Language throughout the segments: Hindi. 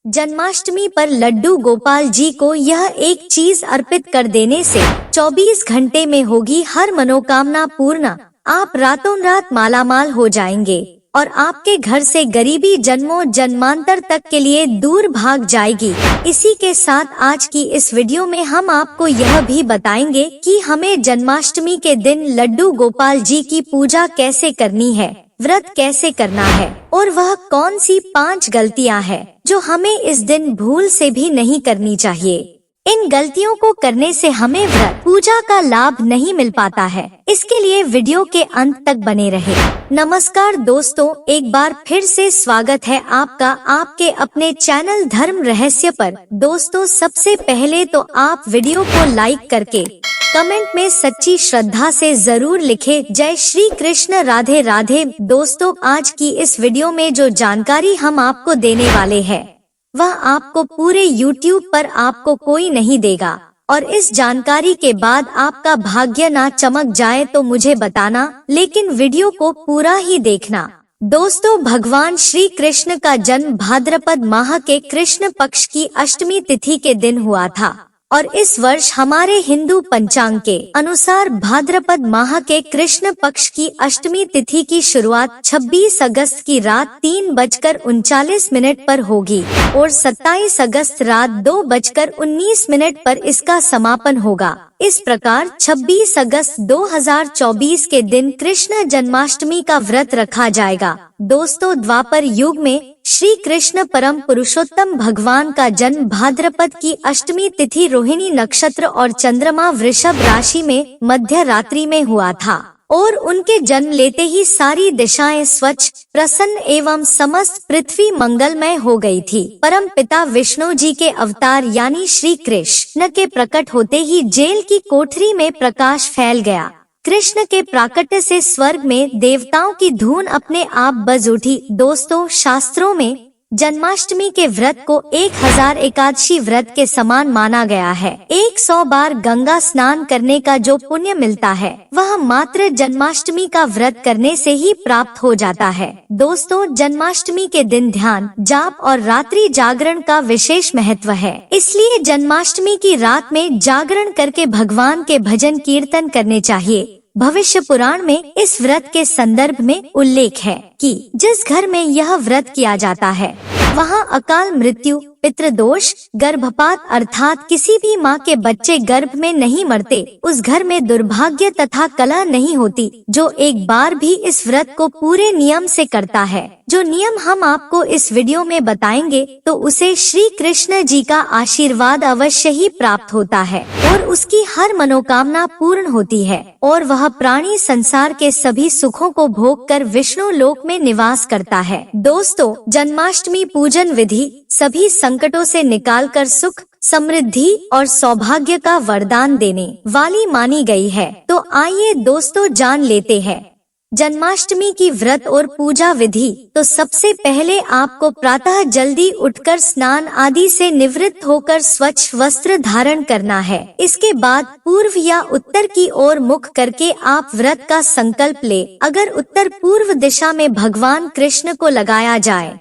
जन्माष्टमी पर लड्डू गोपाल जी को यह एक चीज अर्पित कर देने से 24 घंटे में होगी हर मनोकामना पूर्ण। आप रातों रात मालामाल हो जाएंगे और आपके घर से गरीबी जन्मों जन्मांतर तक के लिए दूर भाग जाएगी। इसी के साथ आज की इस वीडियो में हम आपको यह भी बताएंगे कि हमें जन्माष्टमी के दिन लड्डू गोपाल जी की पूजा कैसे करनी है, व्रत कैसे करना है और वह कौन सी 5 गलतियां हैं जो हमें इस दिन भूल से भी नहीं करनी चाहिए। इन गलतियों को करने से हमें व्रत पूजा का लाभ नहीं मिल पाता है। इसके लिए वीडियो के अंत तक बने रहे। नमस्कार दोस्तों, एक बार फिर से स्वागत है आपका आपके अपने चैनल धर्म रहस्य पर। दोस्तों, सबसे पहले तो आप वीडियो को लाइक करके कमेंट में सच्ची श्रद्धा से जरूर लिखें जय श्री कृष्ण, राधे राधे। दोस्तों, आज की इस वीडियो में जो जानकारी हम आपको देने वाले हैं वह आपको पूरे YouTube पर आपको कोई नहीं देगा और इस जानकारी के बाद आपका भाग्य ना चमक जाए तो मुझे बताना, लेकिन वीडियो को पूरा ही देखना। दोस्तों, भगवान श्री कृष्ण का जन्म भाद्रपद माह के कृष्ण पक्ष की अष्टमी तिथि के दिन हुआ था और इस वर्ष हमारे हिंदू पंचांग के अनुसार भाद्रपद माह के कृष्ण पक्ष की अष्टमी तिथि की शुरुआत 26 अगस्त की रात 3:39 पर होगी और 27 अगस्त रात 2:19 पर इसका समापन होगा। इस प्रकार 26 अगस्त 2024 के दिन कृष्ण जन्माष्टमी का व्रत रखा जाएगा। दोस्तों, द्वापर युग में श्री कृष्ण परम पुरुषोत्तम भगवान का जन्म भाद्रपद की अष्टमी तिथि रोहिणी नक्षत्र और चंद्रमा वृषभ राशि में मध्य रात्रि में हुआ था और उनके जन्म लेते ही सारी दिशाएं स्वच्छ, प्रसन्न एवं समस्त पृथ्वी मंगलमय हो गई थी। परम पिता विष्णु जी के अवतार यानी श्री कृष्ण के प्रकट होते ही जेल की कोठरी में प्रकाश फैल गया। कृष्ण के प्राकट्य से स्वर्ग में देवताओं की धून अपने आप बज उठी। दोस्तों, शास्त्रों में जन्माष्टमी के व्रत को 1000 एकादशी व्रत के समान माना गया है। 100 बार गंगा स्नान करने का जो पुण्य मिलता है वह मात्र जन्माष्टमी का व्रत करने से ही प्राप्त हो जाता है। दोस्तों, जन्माष्टमी के दिन ध्यान, जाप और रात्रि जागरण का विशेष महत्व है। इसलिए जन्माष्टमी की रात में जागरण करके भगवान के भजन कीर्तन करने चाहिए। भविष्य पुराण में इस व्रत के संदर्भ में उल्लेख है कि जिस घर में यह व्रत किया जाता है वहाँ अकाल मृत्यु, पितृदोष, गर्भपात अर्थात किसी भी माँ के बच्चे गर्भ में नहीं मरते, उस घर में दुर्भाग्य तथा कलह नहीं होती। जो एक बार भी इस व्रत को पूरे नियम से करता है, जो नियम हम आपको इस वीडियो में बताएंगे, तो उसे श्री कृष्ण जी का आशीर्वाद अवश्य ही प्राप्त होता है और उसकी हर मनोकामना पूर्ण होती है और वह प्राणी संसार के सभी सुखों को भोग कर विष्णु लोक में निवास करता है। दोस्तों, जन्माष्टमी पूजन विधि सभी संकटों से निकालकर सुख, समृद्धि और सौभाग्य का वरदान देने वाली मानी गई है। तो आइए दोस्तों जान लेते हैं जन्माष्टमी की व्रत और पूजा विधि। तो सबसे पहले आपको प्रातः जल्दी उठकर स्नान आदि से निवृत्त होकर स्वच्छ वस्त्र धारण करना है। इसके बाद पूर्व या उत्तर की ओर मुख करके आप व्रत का संकल्प ले। अगर उत्तर पूर्व दिशा में भगवान कृष्ण को लगाया जाए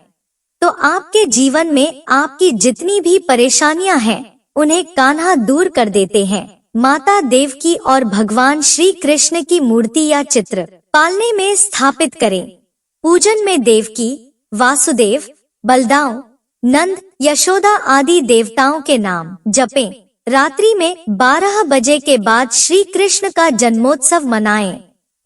तो आपके जीवन में आपकी जितनी भी परेशानियां हैं उन्हें कान्हा दूर कर देते हैं। माता देवकी और भगवान श्री कृष्ण की मूर्ति या चित्र पालने में स्थापित करें। पूजन में देवकी, वासुदेव, बलदाव, नंद, यशोदा आदि देवताओं के नाम जपें। रात्रि में 12 बजे के बाद श्री कृष्ण का जन्मोत्सव मनाएं।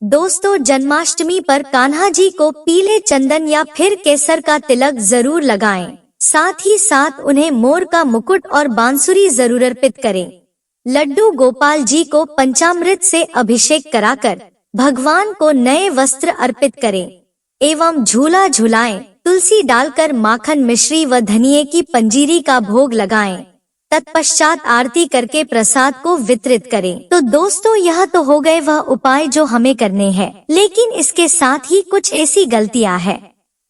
दोस्तों, जन्माष्टमी पर कान्हा जी को पीले चंदन या फिर केसर का तिलक जरूर लगाएं। साथ ही साथ उन्हें मोर का मुकुट और बांसुरी जरूर अर्पित करें। लड्डू गोपाल जी को पंचामृत से अभिषेक कराकर भगवान को नए वस्त्र अर्पित करें एवं झूला झुलाएं। तुलसी डालकर माखन, मिश्री व धनिये की पंजीरी का भोग लगाएं। तत्पश्चात आरती करके प्रसाद को वितरित करें। तो दोस्तों, यह तो हो गए वह उपाय जो हमें करने हैं, लेकिन इसके साथ ही कुछ ऐसी गलतियां हैं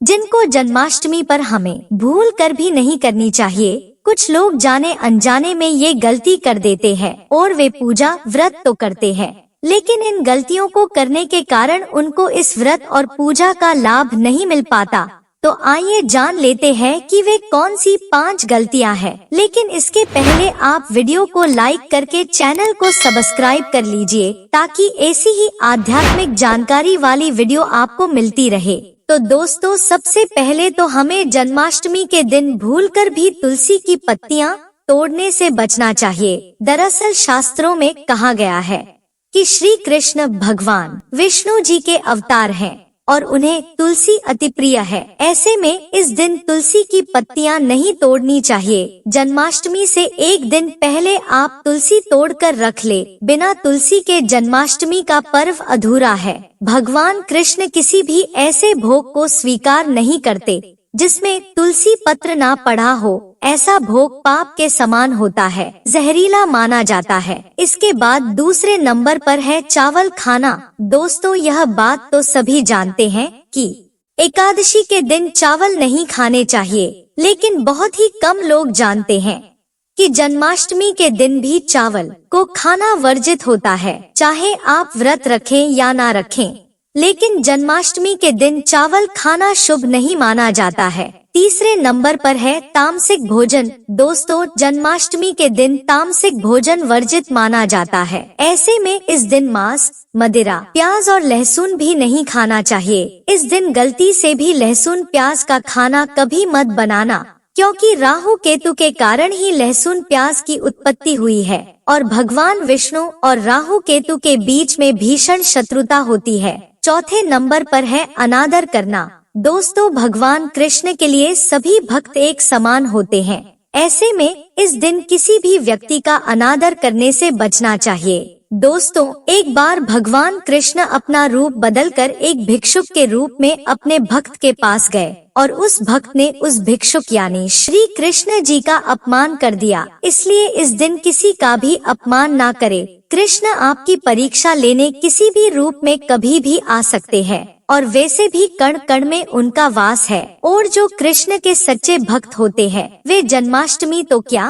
जिनको जन्माष्टमी पर हमें भूल कर भी नहीं करनी चाहिए। कुछ लोग जाने अनजाने में ये गलती कर देते हैं और वे पूजा व्रत तो करते हैं, लेकिन इन गलतियों को करने के कारण उनको इस व्रत और पूजा का लाभ नहीं मिल पाता। तो आइए जान लेते हैं कि वे कौन सी 5 गलतियां हैं। लेकिन इसके पहले आप वीडियो को लाइक करके चैनल को सब्सक्राइब कर लीजिए ताकि ऐसी ही आध्यात्मिक जानकारी वाली वीडियो आपको मिलती रहे। तो दोस्तों, सबसे पहले तो हमें जन्माष्टमी के दिन भूलकर भी तुलसी की पत्तियां तोड़ने से बचना चाहिए। दरअसल शास्त्रों में कहा गया है कि श्री कृष्ण भगवान विष्णु जी के अवतार हैं और उन्हें तुलसी अति प्रिय है। ऐसे में इस दिन तुलसी की पत्तियां नहीं तोड़नी चाहिए। जन्माष्टमी से एक दिन पहले आप तुलसी तोड़कर रख ले। बिना तुलसी के जन्माष्टमी का पर्व अधूरा है। भगवान कृष्ण किसी भी ऐसे भोग को स्वीकार नहीं करते जिसमें तुलसी पत्र ना पड़ा हो। ऐसा भोग पाप के समान होता है, जहरीला माना जाता है। इसके बाद दूसरे नंबर पर है चावल खाना। दोस्तों, यह बात तो सभी जानते हैं कि एकादशी के दिन चावल नहीं खाने चाहिए, लेकिन बहुत ही कम लोग जानते हैं कि जन्माष्टमी के दिन भी चावल को खाना वर्जित होता है। चाहे आप व्रत रखें या ना रखें, लेकिन जन्माष्टमी के दिन चावल खाना शुभ नहीं माना जाता है। तीसरे नंबर पर है तामसिक भोजन। दोस्तों, जन्माष्टमी के दिन तामसिक भोजन वर्जित माना जाता है। ऐसे में इस दिन मांस, मदिरा, प्याज और लहसुन भी नहीं खाना चाहिए। इस दिन गलती से भी लहसुन प्याज का खाना कभी मत बनाना, क्योंकि राहु केतु के कारण ही लहसुन प्याज की उत्पत्ति हुई है और भगवान विष्णु और राहु केतु के बीच में भीषण शत्रुता होती है। चौथे नंबर पर है अनादर करना। दोस्तों, भगवान कृष्ण के लिए सभी भक्त एक समान होते हैं। ऐसे में इस दिन किसी भी व्यक्ति का अनादर करने से बचना चाहिए। दोस्तों, एक बार भगवान कृष्ण अपना रूप बदलकर एक भिक्षुक के रूप में अपने भक्त के पास गए और उस भक्त ने उस भिक्षुक यानी श्री कृष्ण जी का अपमान कर दिया। इसलिए इस दिन किसी का भी अपमान ना करे। कृष्ण आपकी परीक्षा लेने किसी भी रूप में कभी भी आ सकते हैं और वैसे भी कण कण में उनका वास है। और जो कृष्ण के सच्चे भक्त होते हैं वे जन्माष्टमी तो क्या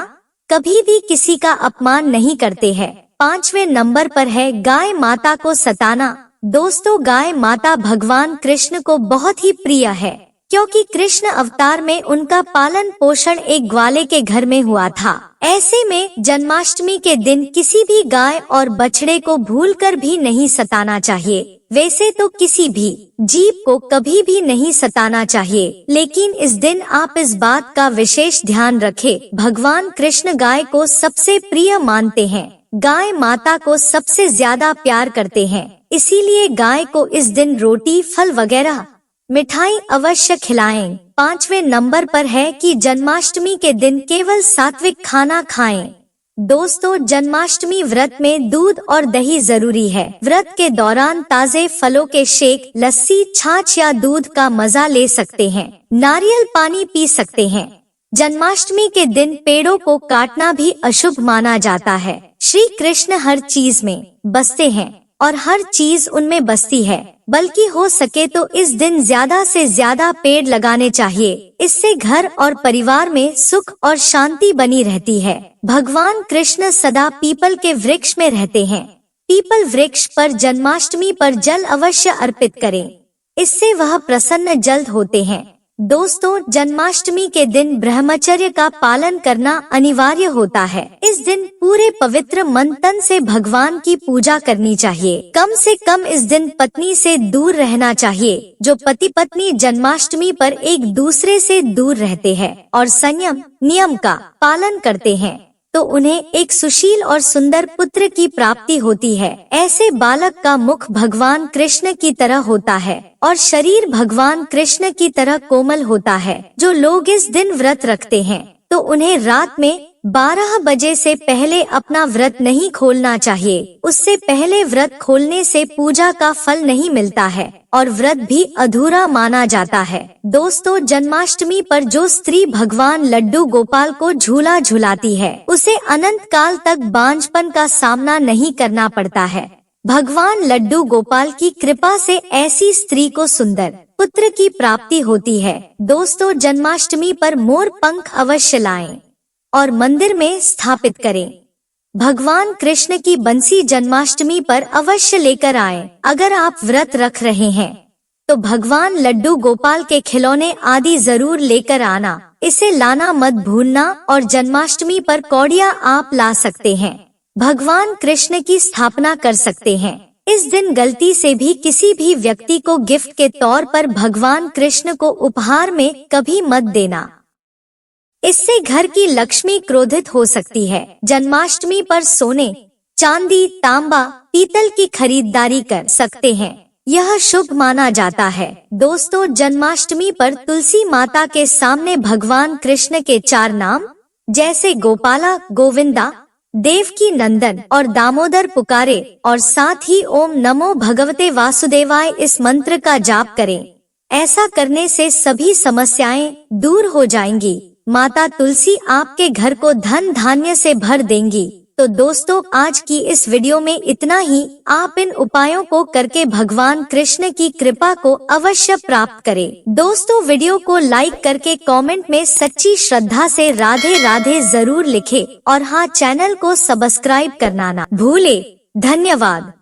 कभी भी किसी का अपमान नहीं करते हैं। पांचवें नंबर पर है गाय माता को सताना। दोस्तों, गाय माता भगवान कृष्ण को बहुत ही प्रिय है, क्योंकि कृष्ण अवतार में उनका पालन पोषण एक ग्वाले के घर में हुआ था। ऐसे में जन्माष्टमी के दिन किसी भी गाय और बछड़े को भूलकर भी नहीं सताना चाहिए। वैसे तो किसी भी जीव को कभी भी नहीं सताना चाहिए, लेकिन इस दिन आप इस बात का विशेष ध्यान रखें। भगवान कृष्ण गाय को सबसे प्रिय मानते हैं, गाय माता को सबसे ज्यादा प्यार करते हैं। इसीलिए गाय को इस दिन रोटी, फल वगैरह मिठाई अवश्य खिलाएं। पांचवें नंबर पर है कि जन्माष्टमी के दिन केवल सात्विक खाना खाएं। दोस्तों, जन्माष्टमी व्रत में दूध और दही जरूरी है। व्रत के दौरान ताजे फलों के शेक, लस्सी, छाछ या दूध का मजा ले सकते हैं। नारियल पानी पी सकते हैं। जन्माष्टमी के दिन पेड़ों को काटना भी अशुभ माना जाता है। श्री कृष्ण हर चीज में बसते हैं और हर चीज उनमें बसती है, बल्कि हो सके तो इस दिन ज्यादा से ज्यादा पेड़ लगाने चाहिए। इससे घर और परिवार में सुख और शांति बनी रहती है। भगवान कृष्ण सदा पीपल के वृक्ष में रहते हैं। पीपल वृक्ष पर जन्माष्टमी पर जल अवश्य अर्पित करें, इससे वह प्रसन्न जल्द होते हैं। दोस्तों, जन्माष्टमी के दिन ब्रह्मचर्य का पालन करना अनिवार्य होता है। इस दिन पूरे पवित्र मन तन से भगवान की पूजा करनी चाहिए। कम से कम इस दिन पत्नी से दूर रहना चाहिए। जो पति पत्नी जन्माष्टमी पर एक दूसरे से दूर रहते हैं और संयम नियम का पालन करते हैं, तो उन्हें एक सुशील और सुंदर पुत्र की प्राप्ति होती है। ऐसे बालक का मुख भगवान कृष्ण की तरह होता है और शरीर भगवान कृष्ण की तरह कोमल होता है। जो लोग इस दिन व्रत रखते हैं तो उन्हें रात में 12 बजे से पहले अपना व्रत नहीं खोलना चाहिए। उससे पहले व्रत खोलने से पूजा का फल नहीं मिलता है और व्रत भी अधूरा माना जाता है। दोस्तों, जन्माष्टमी पर जो स्त्री भगवान लड्डू गोपाल को झूला झुलाती है उसे अनंत काल तक बांझपन का सामना नहीं करना पड़ता है। भगवान लड्डू गोपाल की कृपा से ऐसी स्त्री को सुंदर पुत्र की प्राप्ति होती है। दोस्तों, जन्माष्टमी पर मोर पंख अवश्य लाएं और मंदिर में स्थापित करें। भगवान कृष्ण की बंसी जन्माष्टमी पर अवश्य लेकर आएं। अगर आप व्रत रख रहे हैं तो भगवान लड्डू गोपाल के खिलौने आदि जरूर लेकर आना। इसे लाना मत भूलना। और जन्माष्टमी पर कौड़िया आप ला सकते हैं। भगवान कृष्ण की स्थापना कर सकते हैं। इस दिन गलती से भी किसी भी व्यक्ति को गिफ्ट के तौर पर भगवान कृष्ण को उपहार में कभी मत देना। इससे घर की लक्ष्मी क्रोधित हो सकती है। जन्माष्टमी पर सोने, चांदी, तांबा, पीतल की खरीदारी कर सकते हैं। यह शुभ माना जाता है। दोस्तों, जन्माष्टमी पर तुलसी माता के सामने भगवान कृष्ण के 4 नाम जैसे गोपाला, गोविंदा, देवकी नंदन और दामोदर पुकारे और साथ ही ओम नमो भगवते वासुदेवाय इस मंत्र का जाप करें। ऐसा करने से सभी समस्याएं दूर हो जाएंगी। माता तुलसी आपके घर को धन धान्य से भर देंगी। तो दोस्तों, आज की इस वीडियो में इतना ही। आप इन उपायों को करके भगवान कृष्ण की कृपा को अवश्य प्राप्त करें। दोस्तों, वीडियो को लाइक करके कमेंट में सच्ची श्रद्धा से राधे राधे जरूर लिखें और हाँ, चैनल को सब्सक्राइब करना ना भूले। धन्यवाद।